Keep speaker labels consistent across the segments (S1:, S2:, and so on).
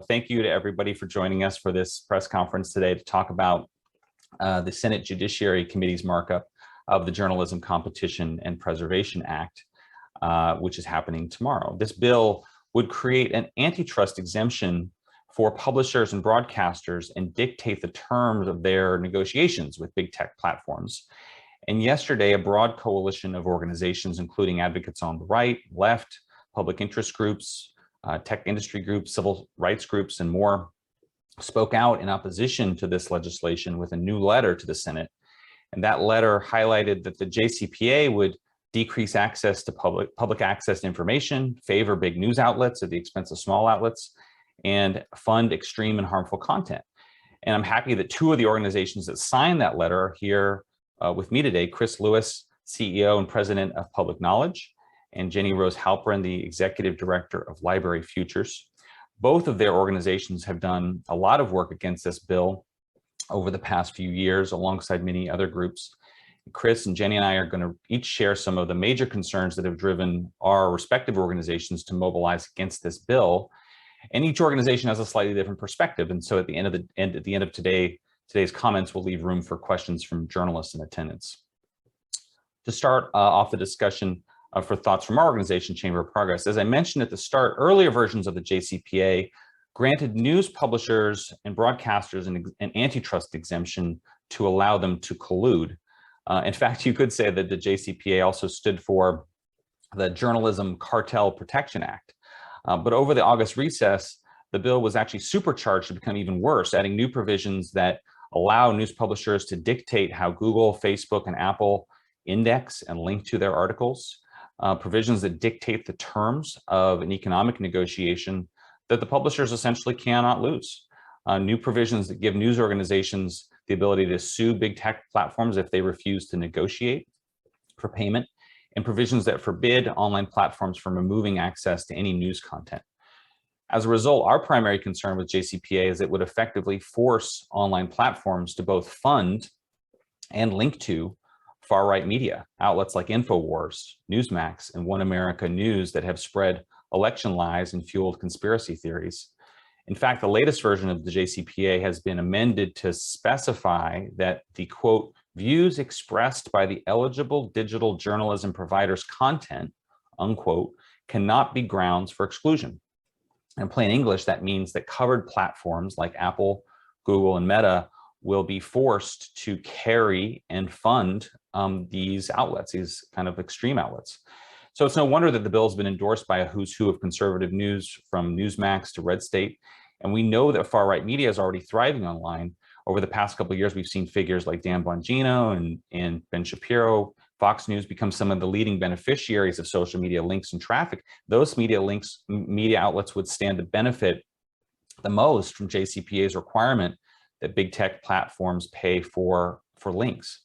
S1: Thank you to everybody for joining us for this press conference today to talk about the Senate Judiciary Committee's markup of the Journalism Competition and Preservation Act, which is happening tomorrow. This bill would create an antitrust exemption for publishers and broadcasters and dictate the terms of their negotiations with big tech platforms. And yesterday, a broad coalition of organizations, including advocates on the right, left, public interest groups, tech industry groups, civil rights groups, and more, spoke out in opposition to this legislation with a new letter to the Senate. And that letter highlighted that the JCPA would decrease access to public access to information, favor big news outlets at the expense of small outlets, and fund extreme and harmful content. And I'm happy that two of the organizations that signed that letter are here with me today: Chris Lewis, CEO and President of Public Knowledge, and Jenny Rose Halperin, the Executive Director of Library Futures. Both of their organizations have done a lot of work against this bill over the past few years, alongside many other groups. Chris and Jenny and I are going to each share some of the major concerns that have driven our respective organizations to mobilize against this bill. And each organization has a slightly different perspective. And so at the end of today's comments, we'll leave room for questions from journalists in attendance. To start off the discussion for thoughts from our organization, Chamber of Progress, as I mentioned at the start, earlier versions of the JCPA granted news publishers and broadcasters an antitrust exemption to allow them to collude. In fact, you could say that the JCPA also stood for the Journalism Cartel Protection Act. But over the August recess, the bill was actually supercharged to become even worse, adding new provisions that allow news publishers to dictate how Google, Facebook, and Apple index and link to their articles, provisions that dictate the terms of an economic negotiation that the publishers essentially cannot lose, new provisions that give news organizations the ability to sue big tech platforms if they refuse to negotiate for payment, and provisions that forbid online platforms from removing access to any news content. As a result, our primary concern with JCPA is it would effectively force online platforms to both fund and link to far-right media, outlets like InfoWars, Newsmax, and One America News that have spread election lies and fueled conspiracy theories. In fact, the latest version of the JCPA has been amended to specify that the, quote, views expressed by the eligible digital journalism provider's content, unquote, cannot be grounds for exclusion. In plain English, that means that covered platforms like Apple, Google, and Meta will be forced to carry and fund these outlets, these kind of extreme outlets. So it's no wonder that the bill has been endorsed by a who's who of conservative news, from Newsmax to Red State. And we know that far-right media is already thriving online. Over the past couple of years, we've seen figures like Dan Bongino and Ben Shapiro, Fox News, become some of the leading beneficiaries of social media links and traffic. Those media outlets would stand to benefit the most from JCPA's requirement that big tech platforms pay for links.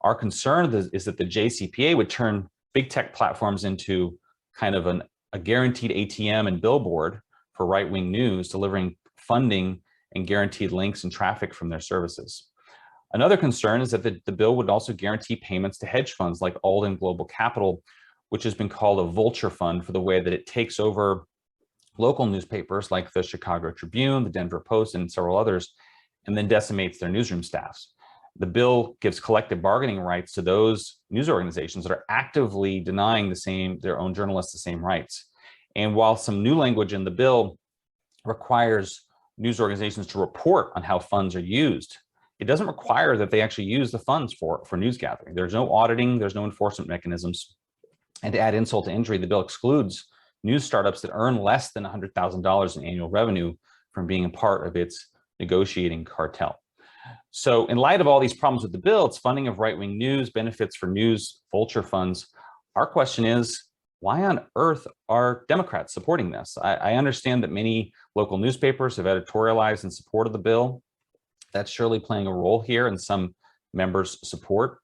S1: Our concern is that the JCPA would turn big tech platforms into kind of a guaranteed ATM and billboard for right-wing news, delivering funding and guaranteed links and traffic from their services. Another concern is that the bill would also guarantee payments to hedge funds like Alden Global Capital, which has been called a vulture fund for the way that it takes over local newspapers like the Chicago Tribune, the Denver Post, and several others, and then decimates their newsroom staffs. The bill gives collective bargaining rights to those news organizations that are actively denying their own journalists the same rights. And while some new language in the bill requires news organizations to report on how funds are used, it doesn't require that they actually use the funds for news gathering. There's no auditing, there's no enforcement mechanisms. And to add insult to injury, the bill excludes news startups that earn less than $100,000 in annual revenue from being a part of its negotiating cartel. So in light of all these problems with the bill, its funding of right-wing news, benefits for news vulture funds, our question is, why on earth are Democrats supporting this? I understand that many local newspapers have editorialized in support of the bill. That's surely playing a role here in some members' support.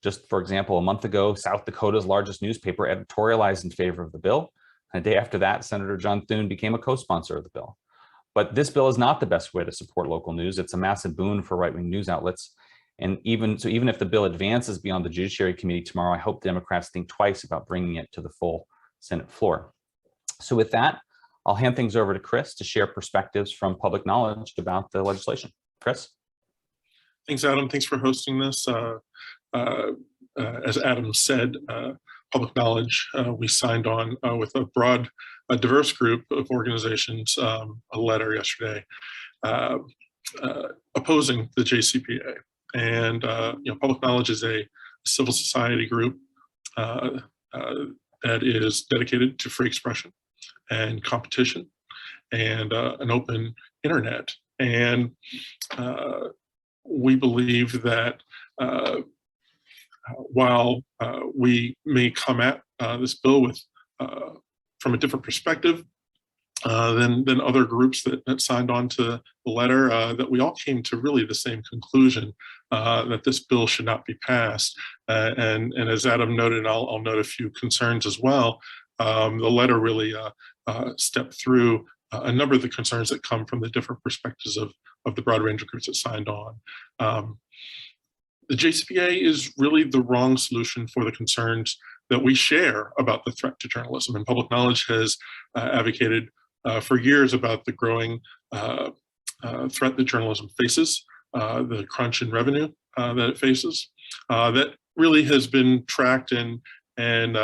S1: Just for example, a month ago, South Dakota's largest newspaper editorialized in favor of the bill. And a day after that, Senator John Thune became a co-sponsor of the bill. But this bill is not the best way to support local news. It's a massive boon for right-wing news outlets. And even if the bill advances beyond the Judiciary Committee tomorrow, I hope Democrats think twice about bringing it to the full Senate floor. So with that, I'll hand things over to Chris to share perspectives from public knowledge about the legislation. Chris?
S2: Thanks, Adam. Thanks for hosting this. As Adam said, public knowledge, we signed on with a diverse group of organizations, a letter yesterday opposing the JCPA. And public knowledge is a civil society group that is dedicated to free expression and competition and an open internet. And we believe that while we may come at this bill with from a different perspective than other groups that signed on to the letter, that we all came to really the same conclusion that this bill should not be passed. And as Adam noted, and I'll note a few concerns as well, the letter really stepped through a number of the concerns that come from the different perspectives of the broad range of groups that signed on. The JCPA is really the wrong solution for the concerns that we share about the threat to journalism. And public knowledge has advocated for years about the growing threat that journalism faces, the crunch in revenue that it faces, that really has been tracked and been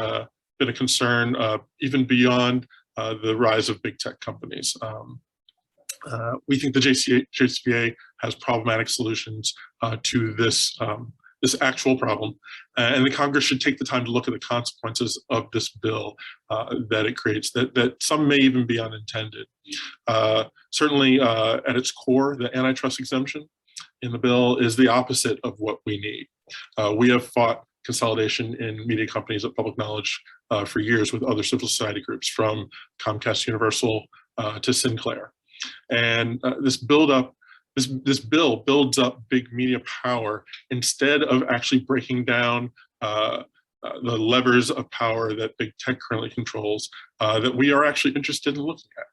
S2: a concern even beyond the rise of big tech companies. We think the JCPA has problematic solutions to this actual problem, and the Congress should take the time to look at the consequences of this bill that it creates, that some may even be unintended. Certainly, at its core, the antitrust exemption in the bill is the opposite of what we need. We have fought consolidation in media companies at public knowledge for years with other civil society groups, from Comcast Universal to Sinclair. And this bill builds up big media power instead of actually breaking down the levers of power that big tech currently controls that we are actually interested in looking at.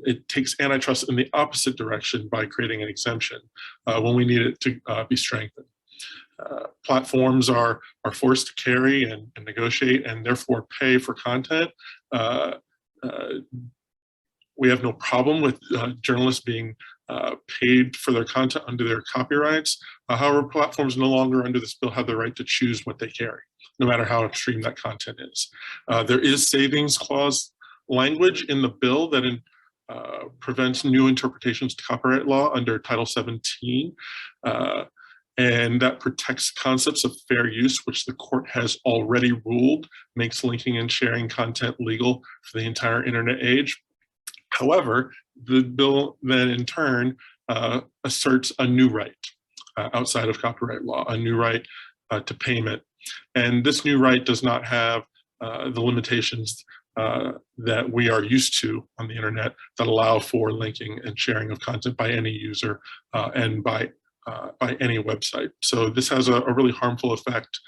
S2: It takes antitrust in the opposite direction by creating an exemption when we need it to be strengthened. Platforms are forced to carry and negotiate and therefore pay for content. We have no problem with journalists being paid for their content under their copyrights. However, platforms no longer under this bill have the right to choose what they carry, no matter how extreme that content is. There is savings clause language in the bill that prevents new interpretations to copyright law under Title 17. And that protects concepts of fair use, which the court has already ruled makes linking and sharing content legal for the entire internet age. However, the bill then in turn asserts a new right outside of copyright law, a new right to payment. And this new right does not have the limitations that we are used to on the internet that allow for linking and sharing of content by any user and by any website. So this has a really harmful effect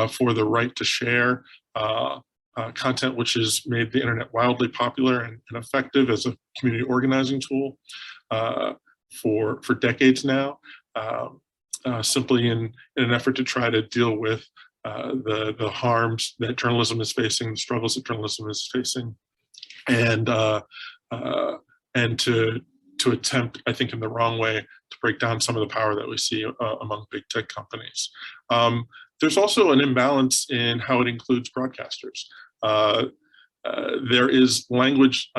S2: for the right to share content, which has made the internet wildly popular and effective as a community organizing tool for decades now, simply in an effort to try to deal with the harms that journalism is facing, the struggles that journalism is facing, and to attempt, I think, in the wrong way, to break down some of the power that we see among big tech companies. There's also an imbalance in how it includes broadcasters. There is language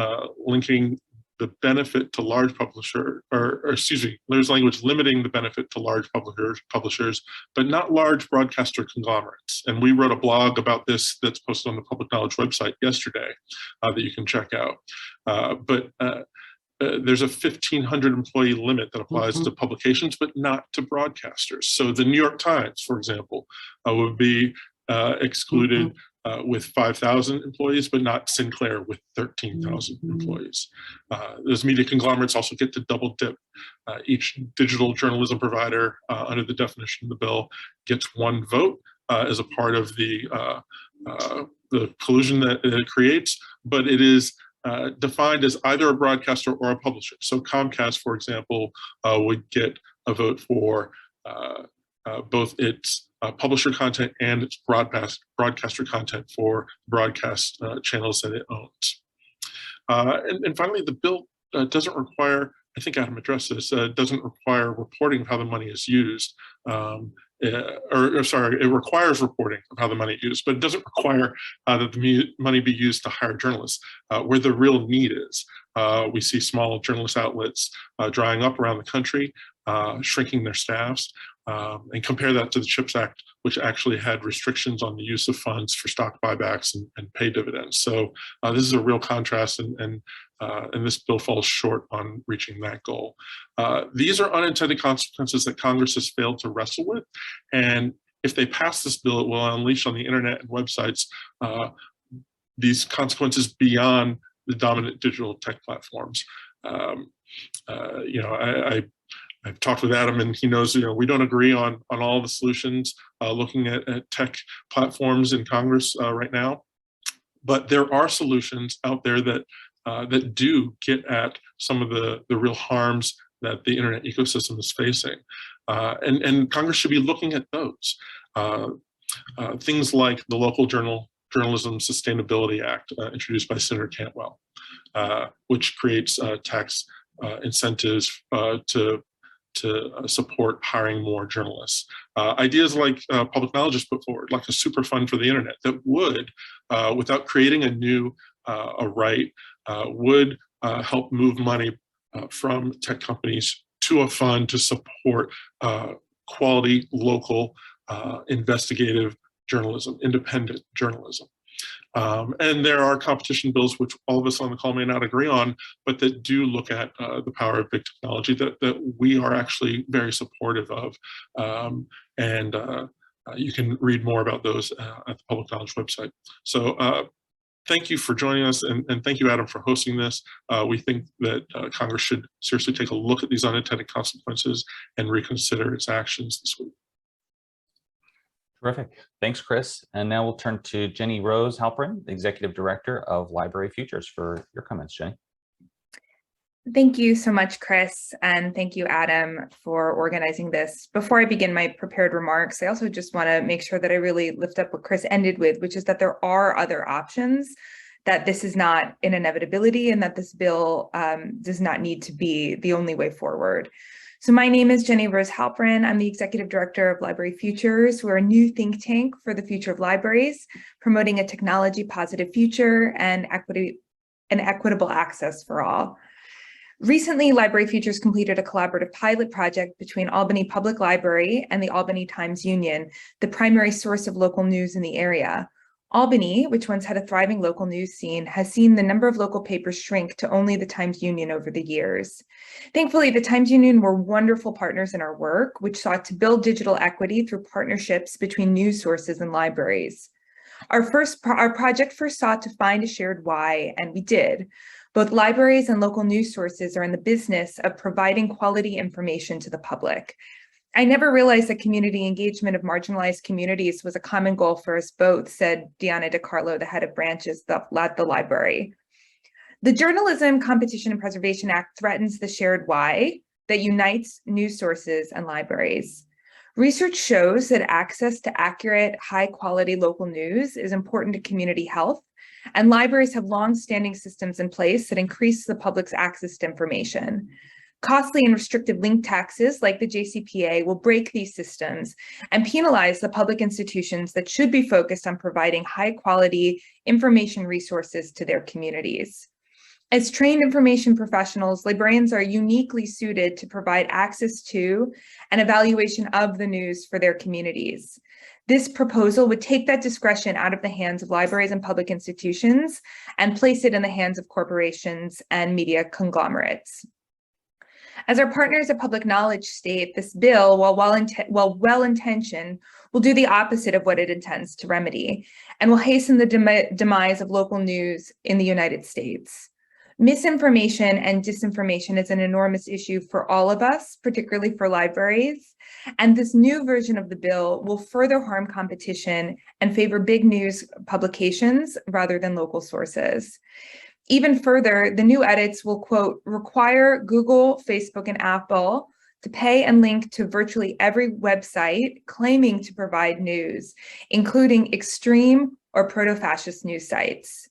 S2: linking the benefit to large publisher, or excuse me, there's language limiting the benefit to large publishers, but not large broadcaster conglomerates. And we wrote a blog about this that's posted on the Public Knowledge website yesterday that you can check out. There's a 1,500 employee limit that applies to publications, but not to broadcasters. So the New York Times, for example, would be excluded with 5,000 employees, but not Sinclair with 13,000 employees. Those media conglomerates also get to double dip. Each digital journalism provider under the definition of the bill gets one vote as a part of the collusion that it creates, but it is defined as either a broadcaster or a publisher. So Comcast, for example, would get a vote for both its publisher content and its broadcaster content for broadcast channels that it owns. And finally, the bill doesn't require, I think Adam addressed this, doesn't require reporting of how the money is used. Sorry, it requires reporting of how the money is used, but it doesn't require that the money be used to hire journalists where the real need is. We see small journalist outlets drying up around the country, shrinking their staffs, and compare that to the CHIPS Act, which actually had restrictions on the use of funds for stock buybacks and pay dividends. So this is a real contrast, and this bill falls short on reaching that goal. These are unintended consequences that Congress has failed to wrestle with, and if they pass this bill, it will unleash on the internet and websites these consequences beyond the dominant digital tech platforms. I've talked with Adam, and he knows, we don't agree on all the solutions looking at tech platforms in Congress right now, but there are solutions out there that that do get at some of the real harms that the internet ecosystem is facing, and Congress should be looking at those things like the Local Journalism Sustainability Act introduced by Senator Cantwell, which creates tax incentives to support hiring more journalists. Ideas like Public Knowledge has put forward, like a super fund for the internet that would, without creating a new right, would help move money from tech companies to a fund to support quality, local, investigative journalism, independent journalism. And there are competition bills, which all of us on the call may not agree on, but that do look at the power of big technology that we are actually very supportive of. You can read more about those at the Public Knowledge website. So thank you for joining us, and thank you, Adam, for hosting this. We think that Congress should seriously take a look at these unintended consequences and reconsider its actions this week.
S1: Terrific. Thanks, Chris. And now we'll turn to Jenny Rose Halperin, Executive Director of Library Futures, for your comments, Jenny.
S3: Thank you so much, Chris, and thank you, Adam, for organizing this. Before I begin my prepared remarks, I also just want to make sure that I really lift up what Chris ended with, which is that there are other options, that this is not an inevitability, and that this bill does not need to be the only way forward. So my name is Jenny Rose Halperin. I'm the Executive Director of Library Futures. We're a new think tank for the future of libraries, promoting a technology positive future and equitable access for all. Recently, Library Futures completed a collaborative pilot project between Albany Public Library and the Albany Times-Union, the primary source of local news in the area. Albany, which once had a thriving local news scene, has seen the number of local papers shrink to only the Times-Union over the years. Thankfully, the Times-Union were wonderful partners in our work, which sought to build digital equity through partnerships between news sources and libraries. Our project first sought to find a shared why, and we did. Both libraries and local news sources are in the business of providing quality information to the public. I never realized that community engagement of marginalized communities was a common goal for us both, said Diana DiCarlo, the head of branches at the library. The Journalism, Competition, and Preservation Act threatens the shared why that unites news sources and libraries. Research shows that access to accurate, high-quality local news is important to community health, and libraries have long-standing systems in place that increase the public's access to information. Costly and restrictive link taxes like the JCPA will break these systems and penalize the public institutions that should be focused on providing high-quality information resources to their communities. As trained information professionals, librarians are uniquely suited to provide access to and evaluation of the news for their communities. This proposal would take that discretion out of the hands of libraries and public institutions and place it in the hands of corporations and media conglomerates. As our partners at Public Knowledge state, this bill, while well-intentioned, will do the opposite of what it intends to remedy and will hasten the demise of local news in the United States. Misinformation and disinformation is an enormous issue for all of us, particularly for libraries, and this new version of the bill will further harm competition and favor big news publications rather than local sources. Even further, the new edits will, quote, require Google, Facebook, and Apple to pay and link to virtually every website claiming to provide news, including extreme or proto-fascist news sites.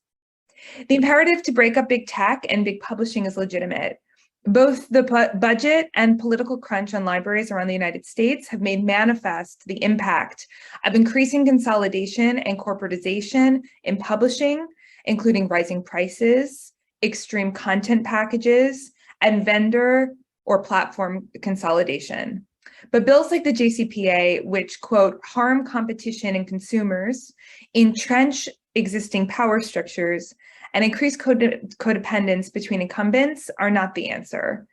S3: The imperative to break up big tech and big publishing is legitimate. Both the budget and political crunch on libraries around the United States have made manifest the impact of increasing consolidation and corporatization in publishing, including rising prices, extreme content packages, and vendor or platform consolidation. But bills like the JCPA, which, quote, harm competition and consumers, entrench existing power structures, and increase codependence between incumbents are not the answer.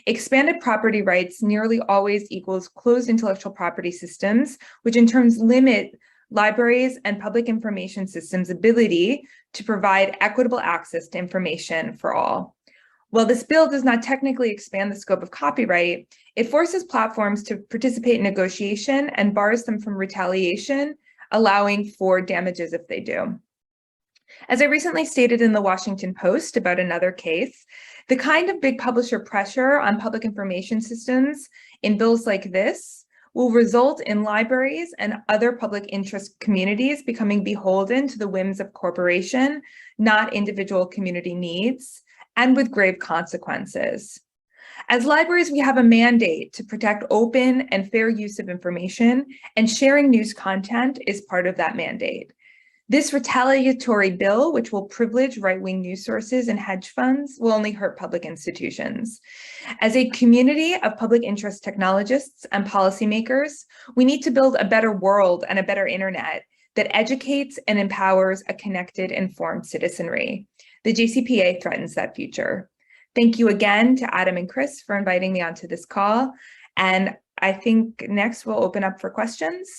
S3: Expanded property rights nearly always equals closed intellectual property systems, which in turn limit libraries and public information systems' ability to provide equitable access to information for all. While this bill does not technically expand the scope of copyright, it forces platforms to participate in negotiation and bars them from retaliation, allowing for damages if they do. As I recently stated in the Washington Post about another case, the kind of big publisher pressure on public information systems in bills like this will result in libraries and other public interest communities becoming beholden to the whims of corporation, not individual community needs, and with grave consequences. As libraries, we have a mandate to protect open and fair use of information, and sharing news content is part of that mandate. This retaliatory bill, which will privilege right-wing news sources and hedge funds, will only hurt public institutions. As a community of public interest technologists and policymakers, we need to build a better world and a better internet that educates and empowers a connected, informed citizenry. The JCPA threatens that future. Thank you again to Adam and Chris for inviting me onto this call. And I think next we'll open up for questions.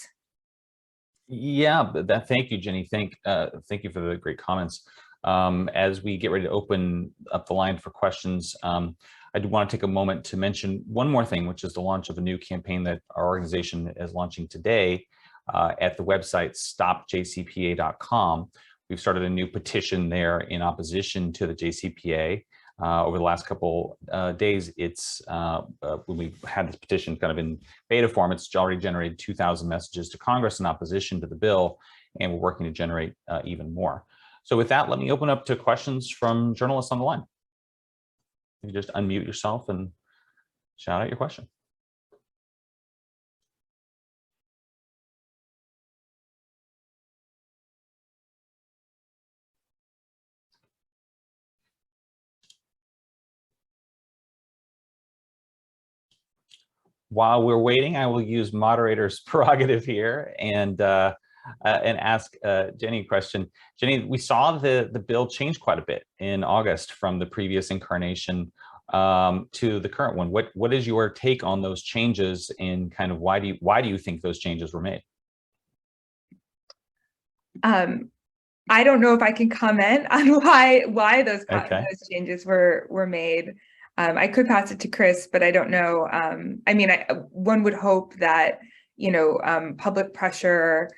S1: Yeah, thank you, Jenny. Thank you for the great comments. As we get ready to open up the line for questions, I do want to take a moment to mention one more thing, which is the launch of a new campaign that our organization is launching today at the website stopjcpa.com. We've started a new petition there in opposition to the JCPA. Over the last couple days, it's when we've had this petition kind of in beta form, it's already generated 2,000 messages to Congress in opposition to the bill, and we're working to generate even more. So with that, let me open up to questions from journalists on the line. You just unmute yourself and shout out your question. While we're waiting, I will use moderator's prerogative here and ask Jenny a question. Jenny, we saw the bill change quite a bit in August from the previous incarnation to the current one. What is your take on those changes, and kind of why do you think those changes were made?
S3: I don't know if I can comment on why those changes were made. I could pass it to Chris, but I don't know. I mean, one would hope that, you know, public pressure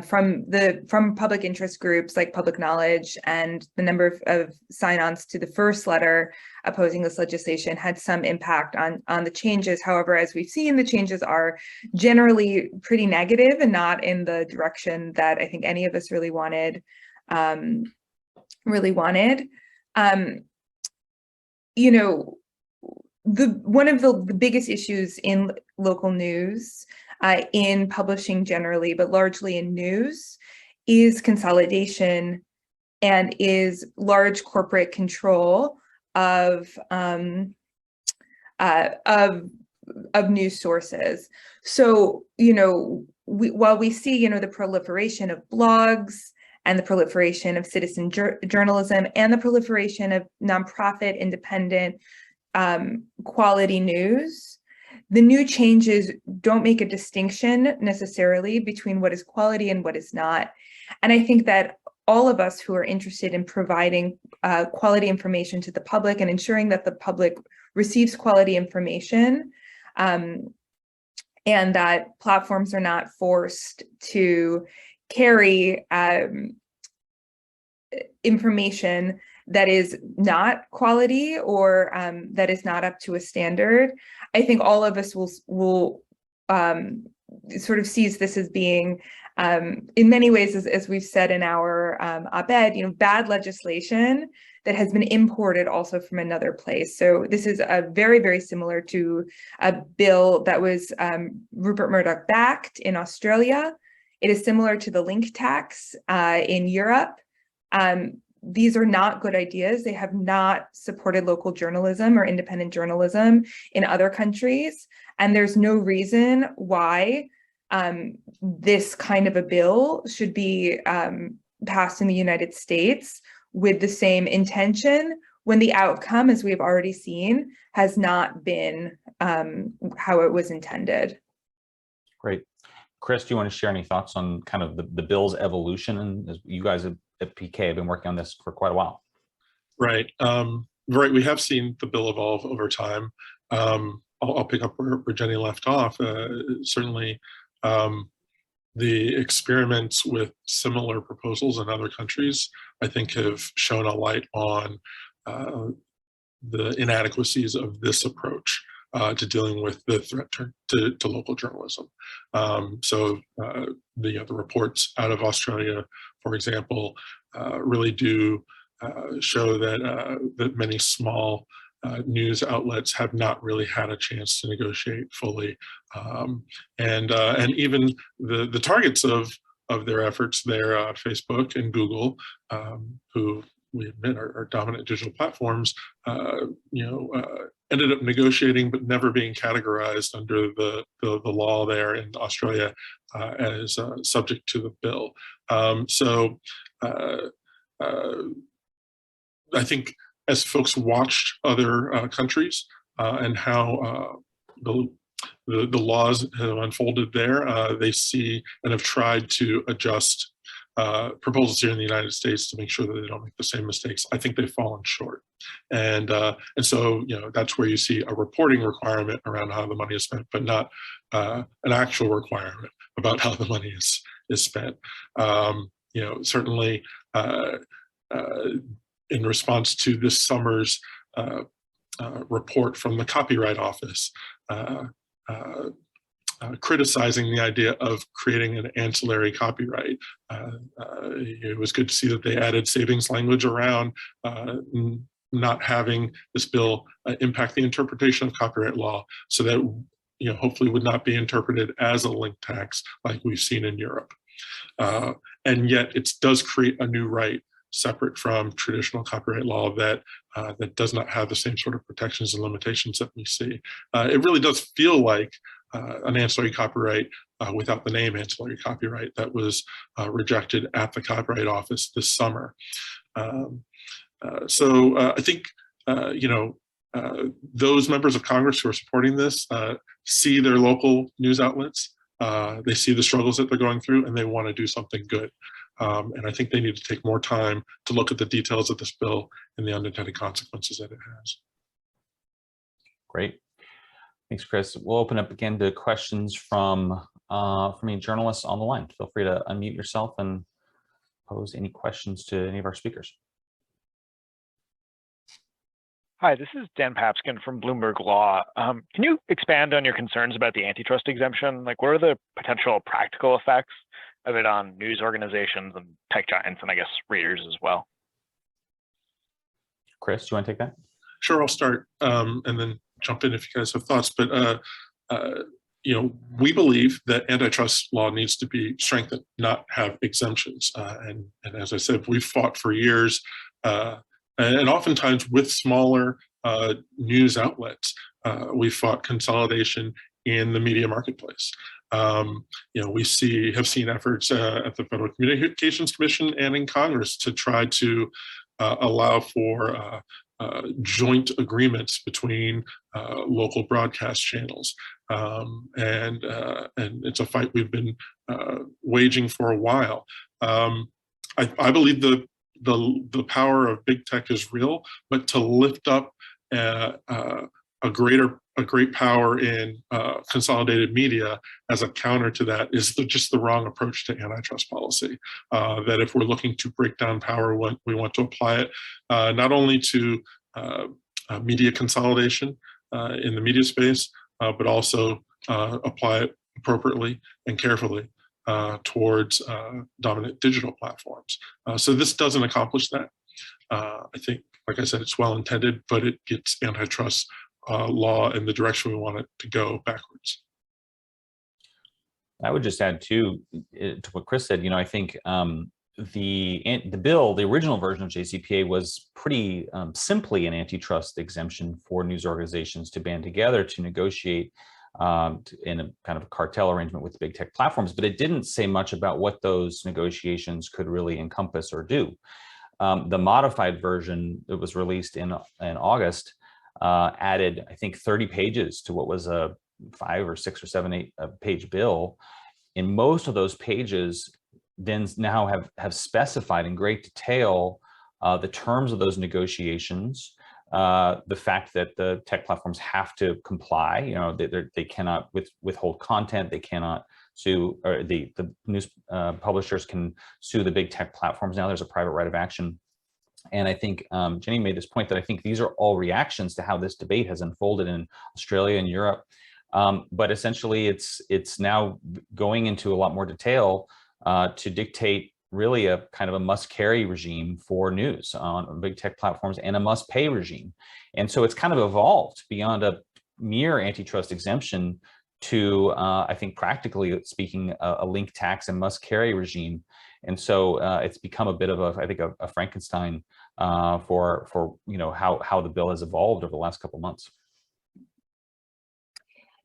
S3: from public interest groups like Public Knowledge and the number of sign-ons to the first letter opposing this legislation had some impact on the changes. However, as we've seen, the changes are generally pretty negative and not in the direction that I think any of us really wanted. You know, one of the biggest issues in local news, in publishing generally, but largely in news, is consolidation and is large corporate control of news sources. So, you know, while we see, you know, the proliferation of blogs and the proliferation of citizen journalism and the proliferation of nonprofit, independent, quality news, the new changes don't make a distinction necessarily between what is quality and what is not. And I think that all of us who are interested in providing quality information to the public and ensuring that the public receives quality information, and that platforms are not forced to carry information that is not quality or that is not up to a standard. I think all of us will sort of sees this as being In many ways, as we've said in our op-ed, bad legislation that has been imported also from another place. So this is a very, very similar to a bill that was Rupert Murdoch backed in Australia. It is similar to the link tax in Europe. These are not good ideas. They have not supported local journalism or independent journalism in other countries. And there's no reason why this kind of a bill should be passed in the United States with the same intention when the outcome, as we've already seen, has not been how it was intended.
S1: Great. Chris, do you want to share any thoughts on kind of the bill's evolution? And as you guys at PK have been working on this for quite a while.
S2: Right. Right. We have seen the bill evolve over time. I'll pick up where Jenny left off. Certainly, the experiments with similar proposals in other countries, I think, have shown a light on the inadequacies of this approach to dealing with the threat to local journalism. So the reports out of Australia, for example, really do show that many small news outlets have not really had a chance to negotiate fully, and even the targets of their efforts there, Facebook and Google, who we admit are dominant digital platforms, ended up negotiating but never being categorized under the law there in Australia as subject to the bill. So I think as folks watched other countries and how the laws have unfolded there, they see and have tried to adjust proposals here in the United States to make sure that they don't make the same mistakes. I think they've fallen short, and so that's where you see a reporting requirement around how the money is spent, but not an actual requirement about how the money is spent. Certainly. In response to this summer's report from the Copyright Office, criticizing the idea of creating an ancillary copyright. It was good to see that they added savings language around not having this bill impact the interpretation of copyright law, so that hopefully would not be interpreted as a link tax like we've seen in Europe. And yet it does create a new right separate from traditional copyright law that does not have the same sort of protections and limitations that we see. It really does feel like an ancillary copyright without the name ancillary copyright that was rejected at the Copyright Office this summer. So I think those members of Congress who are supporting this see their local news outlets, they see the struggles that they're going through, and they want to do something good. And I think they need to take more time to look at the details of this bill and the unintended consequences that it has.
S1: Great. Thanks, Chris. We'll open up again to questions from any journalists on the line. Feel free to unmute yourself and pose any questions to any of our speakers.
S4: Hi, this is Dan Papskin from Bloomberg Law. Can you expand on your concerns about the antitrust exemption? Like, what are the potential practical effects of it on news organizations and tech giants, and I guess readers as well?
S1: Chris, do you want to take that?
S2: Sure, I'll start and then jump in if you guys have thoughts. But we believe that antitrust law needs to be strengthened, not have exemptions. And as I said, we've fought for years, and oftentimes with smaller news outlets, we fought consolidation in the media marketplace. We have seen efforts at the Federal Communications Commission and in Congress to try to allow for joint agreements between local broadcast channels, and it's a fight we've been waging for a while. I believe the power of big tech is real, but to lift up a great power in consolidated media as a counter to that is just the wrong approach to antitrust policy. That if we're looking to break down power, we want to apply it not only to media consolidation in the media space, but also apply it appropriately and carefully towards dominant digital platforms. So this doesn't accomplish that. I think, like I said, it's well intended, but it gets antitrust law in the direction we want it to go backwards.
S1: I would just add to what Chris said. I think the bill, the original version of JCPA, was pretty simply an antitrust exemption for news organizations to band together to negotiate in a kind of a cartel arrangement with big tech platforms, but it didn't say much about what those negotiations could really encompass or do. The modified version that was released in August added, I think, 30 pages to what was a 5 or 6 or 7, 8 page bill. In most of those pages, then now have specified in great detail the terms of those negotiations, the fact that the tech platforms have to comply. They cannot withhold content, they cannot sue, or the news publishers can sue the big tech platforms. Now there's a private right of action. And I think Jenny made this point that I think these are all reactions to how this debate has unfolded in Australia and Europe. But essentially, it's now going into a lot more detail to dictate really a kind of a must-carry regime for news on big tech platforms and a must-pay regime. And so it's kind of evolved beyond a mere antitrust exemption to, I think, practically speaking, a link tax and must-carry regime. And so it's become a bit of a, I think, a Frankenstein for how the bill has evolved over the last couple of months.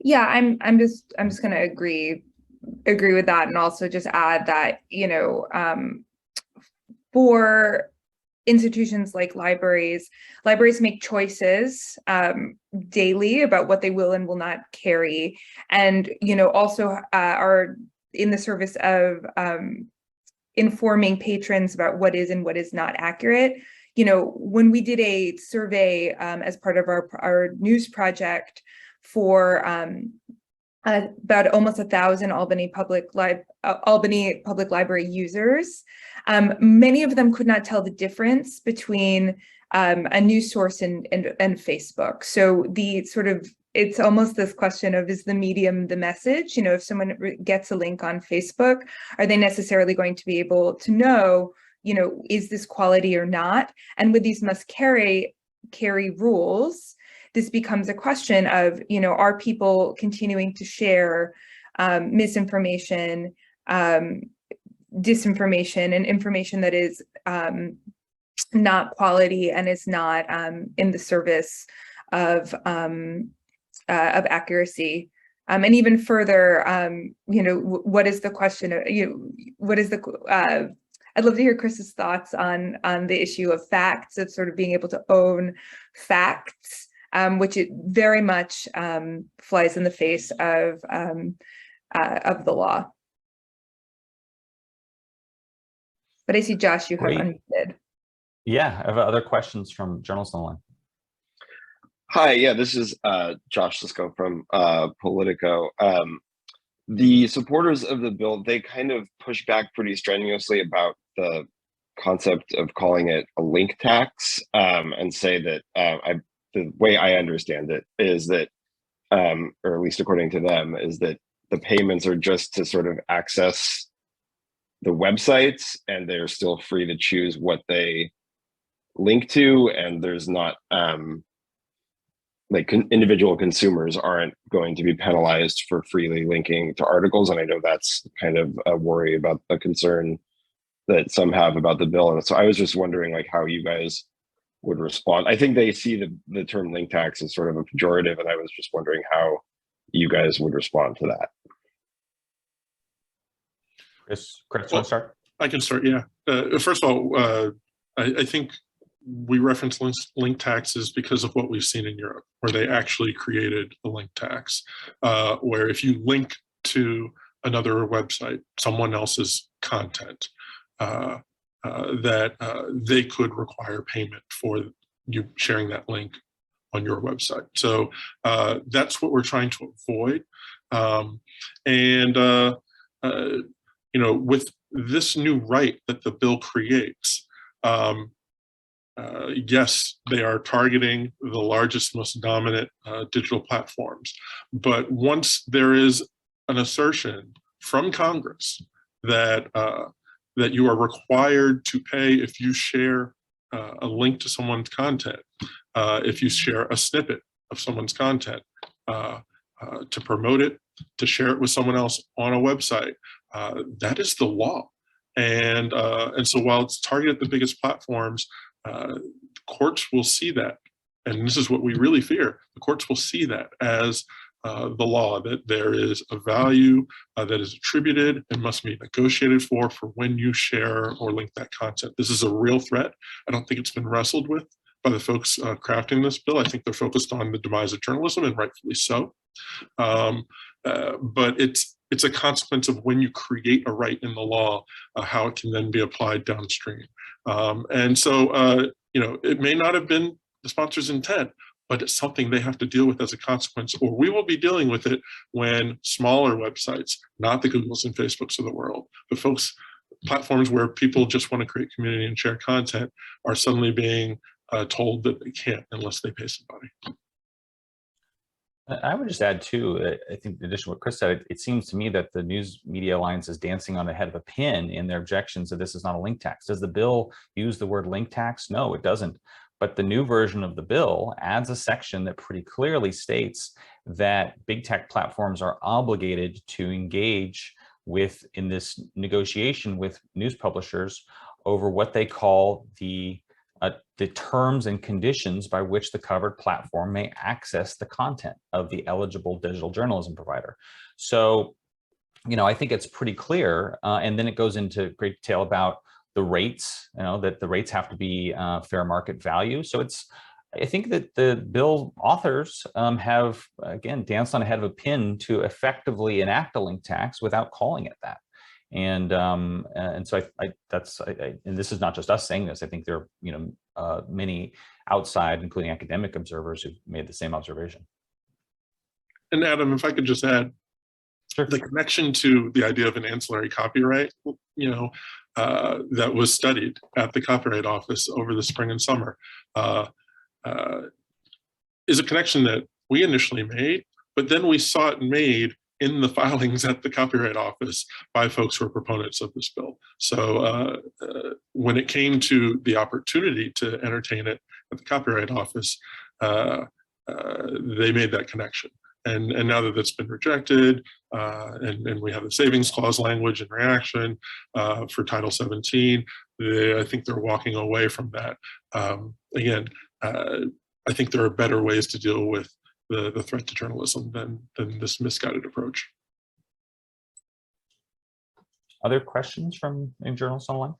S3: Yeah, I'm just going to agree with that, and also just add that for institutions like libraries make choices daily about what they will and will not carry, and also are in the service of informing patrons about what is and what is not accurate. When we did a survey as part of our news project for about almost 1,000 Albany Public Library users, many of them could not tell the difference between a news source and Facebook. So it's almost this question of, is the medium the message? If someone gets a link on Facebook, are they necessarily going to be able to know, is this quality or not? And with these must carry rules, this becomes a question of, are people continuing to share misinformation, disinformation, and information that is not quality and is not in the service of accuracy? And even further, what is the question of, I'd love to hear Chris's thoughts on the issue of facts, of sort of being able to own facts, which it very much flies in the face of the law. But I see, Josh, you have unmuted.
S1: Yeah, I have other questions from journalists online.
S5: Hi, yeah, this is Josh Sisko from Politico. The supporters of the bill, they kind of push back pretty strenuously about the concept of calling it a link tax, and say that the way I understand it is that, or at least according to them, is that the payments are just to sort of access the websites, and they're still free to choose what they link to, and there's not individual consumers aren't going to be penalized for freely linking to articles. And I know that's kind of a worry about a concern that some have about the bill. And so I was just wondering how you guys would respond. I think they see the term link tax as sort of a pejorative, and I was just wondering how you guys would respond to that.
S1: Chris, want to start?
S2: I can start, yeah. First of all, I think we reference link taxes because of what we've seen in Europe, where they actually created a link tax, where if you link to another website, someone else's content, that they could require payment for you sharing that link on your website. So that's what we're trying to avoid. With this new right that the bill creates, yes, they are targeting the largest, most dominant digital platforms. But once there is an assertion from Congress that that you are required to pay if you share a link to someone's content, if you share a snippet of someone's content, to promote it, to share it with someone else on a website. That is the law. And so while it's targeted at the biggest platforms, courts will see that. And this is what we really fear. The courts will see that as the law, that there is a value that is attributed and must be negotiated for when you share or link that content. This is a real threat. I don't think it's been wrestled with by the folks crafting this bill. I think they're focused on the demise of journalism, and rightfully so. But it's a consequence of when you create a right in the law, how it can then be applied downstream. And so, you know, it may not have been the sponsor's intent, but it's something they have to deal with as a consequence, or we will be dealing with it when smaller websites, not the Googles and Facebooks of the world, but platforms where people just want to create community and share content, are suddenly being told that they can't unless they pay somebody.
S1: I would just add too, I think in addition to what Chris said, it seems to me that the News Media Alliance is dancing on the head of a pin in their objections that this is not a link tax. Does the bill use the word link tax? No, it doesn't. But the new version of the bill adds a section that pretty clearly states that big tech platforms are obligated to engage in this negotiation with news publishers over what they call the terms and conditions by which the covered platform may access the content of the eligible digital journalism provider. So, you know, I think it's pretty clear. And then it goes into great detail about the rates, you know, that the rates have to be fair market value. So I think that the bill authors have, again, danced on the head of a pin to effectively enact a link tax without calling it that. And so and this is not just us saying this. I think there are, you know, many outside, including academic observers, who've made the same observation.
S2: And Adam, if I could just add,
S1: sure,
S2: the connection to the idea of an ancillary copyright, you know, that was studied at the Copyright Office over the spring and summer, is a connection that we initially made, but then we saw it made in the filings at the Copyright Office by folks who are proponents of this bill. So when it came to the opportunity to entertain it at the Copyright Office, they made that connection. And now that that's been rejected, and we have the savings clause language in reaction for Title 17, I think they're walking away from that. Again, I think there are better ways to deal with the threat to journalism than this misguided approach.
S1: Other questions from any journalists online?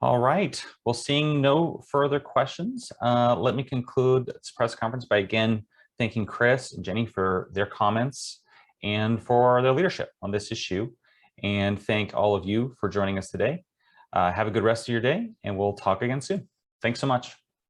S1: All right, well, seeing no further questions, let me conclude this press conference by again thanking Chris and Jenny for their comments and for their leadership on this issue, and thank all of you for joining us today. Have a good rest of your day, and we'll talk again soon. Thanks so much.